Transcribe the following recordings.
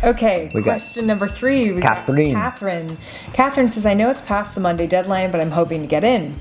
Okay, question number 3. We got Catherine. Catherine says, I know it's past the Monday deadline, but I'm hoping to get in.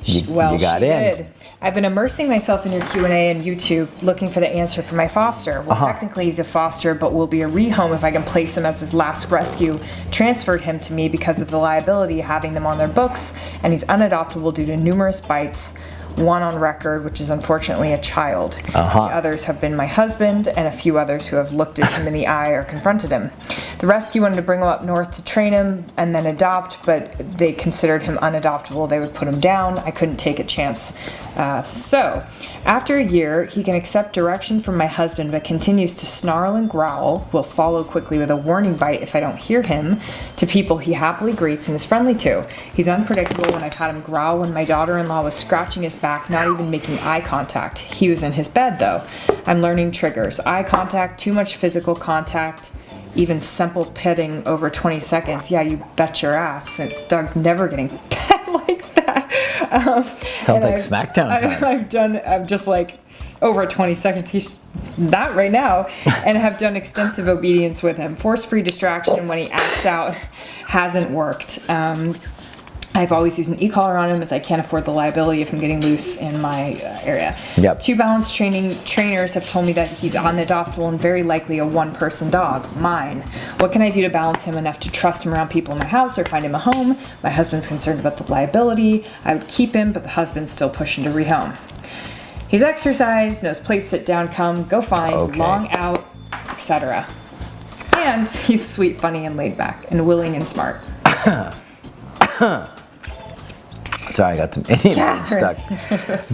You got in. Did. I've been immersing myself in your Q&A and YouTube looking for the answer for my foster. Well, technically he's a foster, but will be a rehome if I can place him as his last rescue transferred him to me because of the liability of having them on their books, and he's unadoptable due to numerous bites. One on record, which is unfortunately a child. The others have been my husband and a few others who have looked at him in the eye or confronted him. The rescue wanted to bring him up north to train him and then adopt, but they considered him unadoptable. They would put him down. I couldn't take a chance. So, after a year, he can accept direction from my husband, but continues to snarl and growl, will follow quickly with a warning bite if I don't hear him, to people he happily greets and is friendly to. He's unpredictable when I've had him growl when my daughter-in-law was scratching his back, not even making eye contact. He was in his bed, though. I'm learning triggers. Eye contact, too much physical contact, even simple petting over 20 seconds. Yeah, you bet your ass. The dog's never getting pet like that. Sounds like SmackDown time. I'm just like, over 20 seconds, he's not right now, and have done extensive obedience with him. Force-free distraction when he acts out hasn't worked. I've always used an e-collar on him as I can't afford the liability of him getting loose in my area. Yep. 2 balance trainers have told me that he's unadoptable and very likely a one-person dog, mine. What can I do to balance him enough to trust him around people in my house or find him a home? My husband's concerned about the liability. I would keep him, but the husband's still pushing to rehome. He's exercised, knows place, sit down, come, go find, long out, etc. And he's sweet, funny, and laid back, and willing and smart. Sorry, I got some Indian stuck.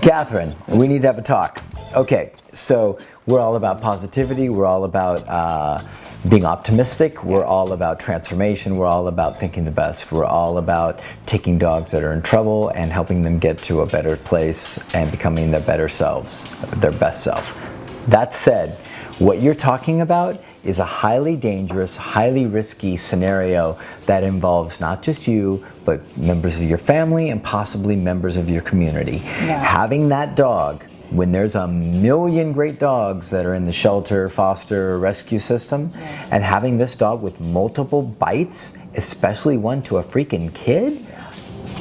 Catherine, we need to have a talk. Okay, so we're all about positivity. We're all about being optimistic. We're all about transformation. We're all about thinking the best. We're all about taking dogs that are in trouble and helping them get to a better place and becoming their better selves, their best self. That said, what you're talking about is a highly dangerous, highly risky scenario that involves not just you, but members of your family and possibly members of your community. Yeah. Having that dog, when there's a million great dogs that are in the shelter, foster, rescue system, and having this dog with multiple bites, especially one to a freaking kid,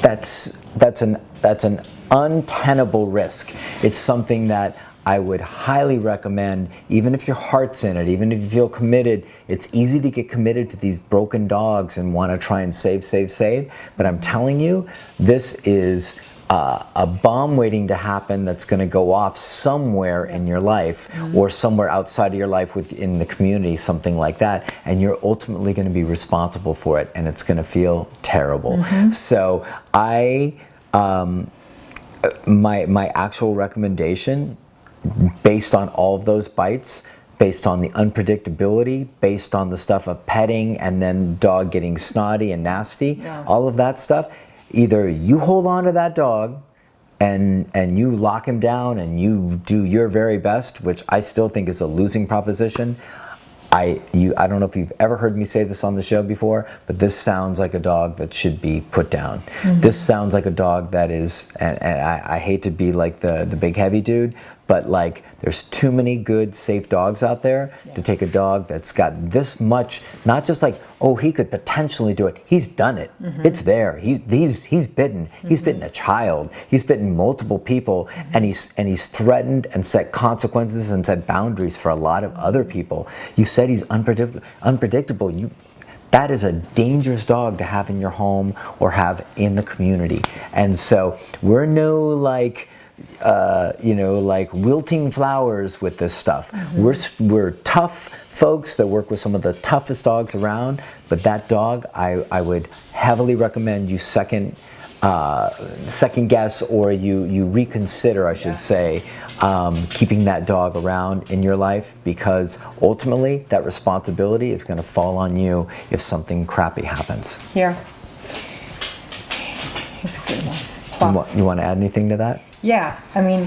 that's an untenable risk. It's something that I would highly recommend, even if your heart's in it, even if you feel committed. It's easy to get committed to these broken dogs and want to try and save. But I'm telling you, this is a bomb waiting to happen that's going to go off somewhere in your life or somewhere outside of your life within the community, something like that. And you're ultimately going to be responsible for it, and it's going to feel terrible. So my actual recommendation, based on all of those bites, based on the unpredictability, based on the stuff of petting and then dog getting snotty and nasty, all of that stuff, either you hold on to that dog and you lock him down and you do your very best, which I still think is a losing proposition. I don't know if you've ever heard me say this on the show before, but this sounds like a dog that should be put down. This sounds like a dog that is, and I hate to be like the big heavy dude, but like there's too many good, safe dogs out there to take a dog that's got this much, not just like, oh, he could potentially do it. He's done it. It's there. He's bitten. He's bitten a child. He's bitten multiple people, and he's threatened and set consequences and set boundaries for a lot of other people. You said he's unpredictable. That is a dangerous dog to have in your home or have in the community. And so we're no like wilting flowers with this stuff. We're tough folks that work with some of the toughest dogs around, but that dog, I would heavily recommend you second guess, or you reconsider, I should say, keeping that dog around in your life, because ultimately that responsibility is going to fall on you if something crappy happens. Yeah. It's a good one. You want to add anything to that? Yeah, I mean,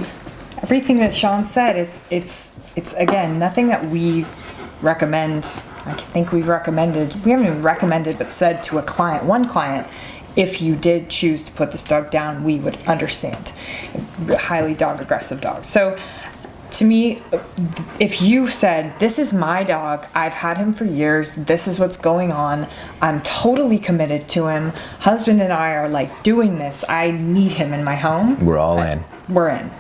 everything that Sean said, it's again, nothing that we recommend. I think we haven't even recommended, but said to one client, if you did choose to put this dog down, we would understand. Highly dog aggressive dogs. So to me, if you said, this is my dog, I've had him for years, this is what's going on, I'm totally committed to him, husband and I are like doing this, I need him in my home. We're all in. We're in.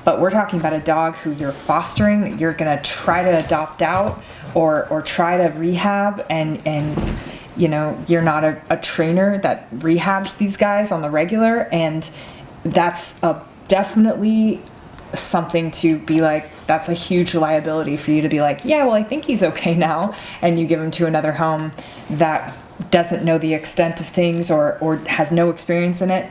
But we're talking about a dog who you're fostering, that you're gonna try to adopt out or try to rehab, and you know, you're not a trainer that rehabs these guys on the regular, and that's definitely something to be like, that's a huge liability for you to be like, yeah, well, I think he's okay now, and you give him to another home that doesn't know the extent of things or has no experience in it,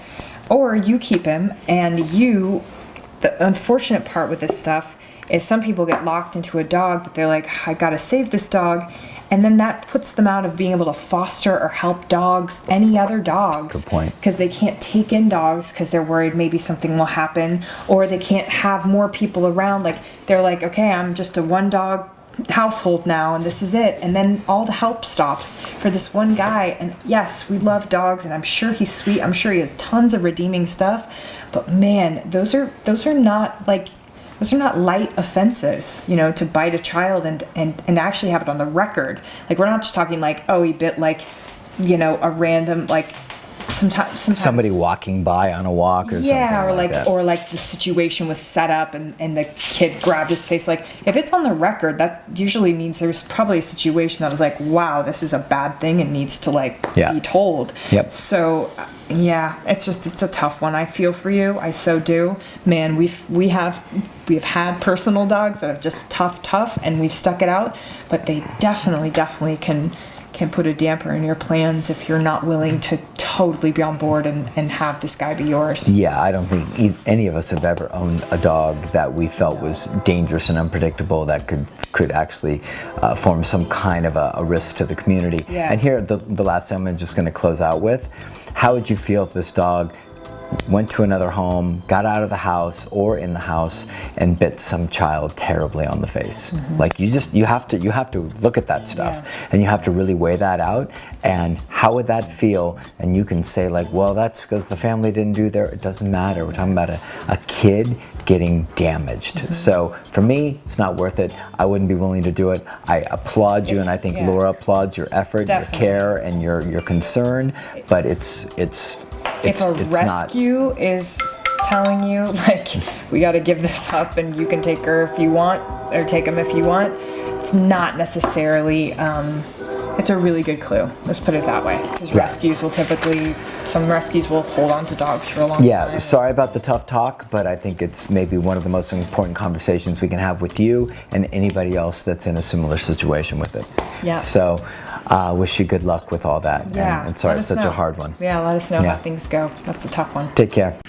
or you keep him, and the unfortunate part with this stuff is some people get locked into a dog, but they're like, I gotta save this dog, and then that puts them out of being able to foster or help dogs, any other dogs. Good point. Because they can't take in dogs because they're worried maybe something will happen, or they can't have more people around. Like, they're like, okay, I'm just a one dog household now and this is it, and then all the help stops for this one guy. And yes, we love dogs, and I'm sure he's sweet, I'm sure he has tons of redeeming stuff, but man, those are not light offenses, you know, to bite a child and actually have it on the record. Like, we're not just talking like, oh, he bit, like, you know, a random, like, sometimes somebody walking by on a walk or something like that. Or like the situation was set up and the kid grabbed his face. Like, if it's on the record, that usually means there's probably a situation that was like, wow, this is a bad thing and needs to like be told. Yep. So yeah, it's a tough one. I feel for you. I so do. Man, we have had personal dogs that have just tough, and we've stuck it out, but they definitely can put a damper in your plans if you're not willing to totally be on board and have this guy be yours. Yeah, I don't think any of us have ever owned a dog that we felt was dangerous and unpredictable, that could actually form some kind of a risk to the community. Yeah. And here, the last thing I'm just going to close out with, how would you feel if this dog went to another home, got out of the house or in the house, and bit some child terribly on the face? Mm-hmm. Like, you have to look at that stuff, and you have to really weigh that out. And how would that feel? And you can say like, well, that's because the family didn't do their. It doesn't matter. We're talking about a kid getting damaged. Mm-hmm. So for me, it's not worth it. I wouldn't be willing to do it. I applaud you, and I think Laura applauds your effort, your care, and your concern. But if a rescue is telling you, like, we got to give this up and you can take her if you want, or take him if you want, it's not necessarily, it's a really good clue. Let's put it that way. Because some rescues will hold on to dogs for a long time. Yeah, sorry about the tough talk, but I think it's maybe one of the most important conversations we can have with you and anybody else that's in a similar situation with it. Yeah. So, wish you good luck with all that. Yeah. And sorry, it's such a hard one. Yeah, let us know how things go. That's a tough one. Take care.